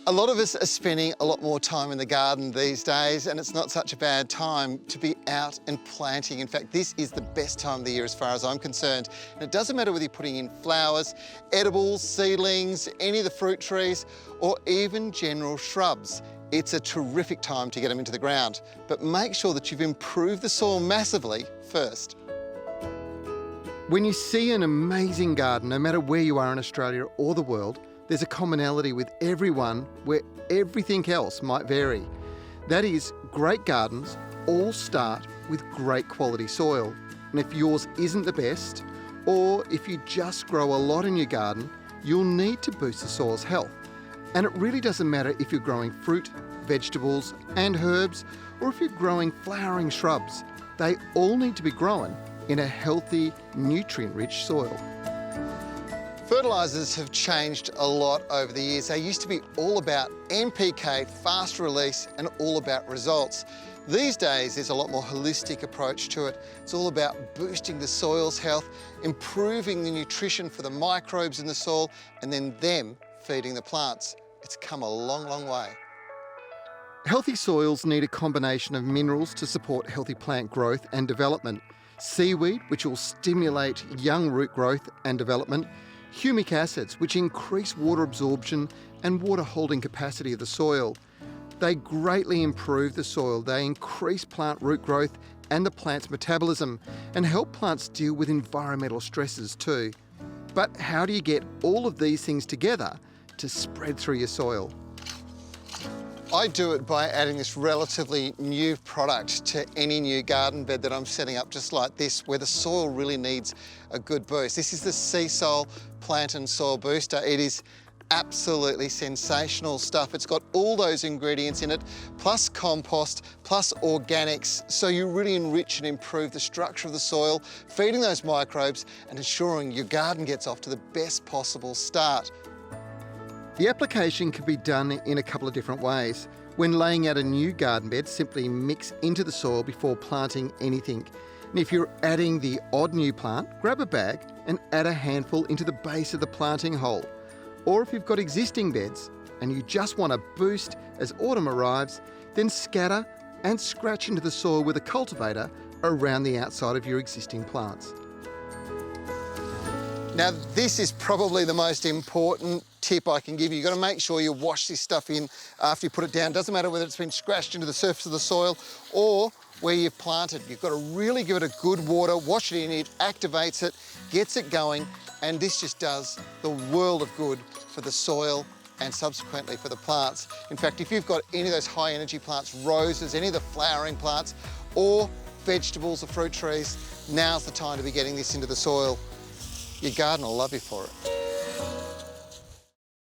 A lot of us are spending a lot more time in the garden these days, and it's not such a bad time to be out and planting. In fact, this is the best time of the year as far as I'm concerned. And it doesn't matter whether you're putting in flowers, edibles, seedlings, any of the fruit trees, or even general shrubs. It's a terrific time to get them into the ground. But make sure that you've improved the soil massively first. When you see an amazing garden, no matter where you are in Australia or the world, there's a commonality with everyone where everything else might vary. That is, great gardens all start with great quality soil. And if yours isn't the best, or if you just grow a lot in your garden, you'll need to boost the soil's health. And it really doesn't matter if you're growing fruit, vegetables and herbs, or if you're growing flowering shrubs. They all need to be grown in a healthy, nutrient-rich soil. Fertilisers have changed a lot over the years. They used to be all about NPK, fast release, and all about results. These days, there's a lot more holistic approach to it. It's all about boosting the soil's health, improving the nutrition for the microbes in the soil, and then them feeding the plants. It's come a long, long way. Healthy soils need a combination of minerals to support healthy plant growth and development. Seaweed, which will stimulate young root growth and development. Humic acids, which increase water absorption and water holding capacity of the soil. They greatly improve the soil. They increase plant root growth and the plant's metabolism and help plants deal with environmental stresses too. But how do you get all of these things together to spread through your soil? I do it by adding this relatively new product to any new garden bed that I'm setting up, just like this, where the soil really needs a good boost. This is the Seasol Plant and Soil Booster. It is absolutely sensational stuff. It's got all those ingredients in it, plus compost, plus organics, so you really enrich and improve the structure of the soil, feeding those microbes and ensuring your garden gets off to the best possible start. The application can be done in a couple of different ways. When laying out a new garden bed, simply mix into the soil before planting anything. And if you're adding the odd new plant, grab a bag and add a handful into the base of the planting hole. Or if you've got existing beds and you just want a boost as autumn arrives, then scatter and scratch into the soil with a cultivator around the outside of your existing plants. Now, this is probably the most important tip I can give you. You've got to make sure you wash this stuff in after you put it down. Doesn't matter whether it's been scratched into the surface of the soil or where you've planted. You've got to really give it a good water, wash it in, it activates it, gets it going, and this just does the world of good for the soil and subsequently for the plants. In fact, if you've got any of those high energy plants, roses, any of the flowering plants, or vegetables or fruit trees, now's the time to be getting this into the soil. Your garden will love you for it.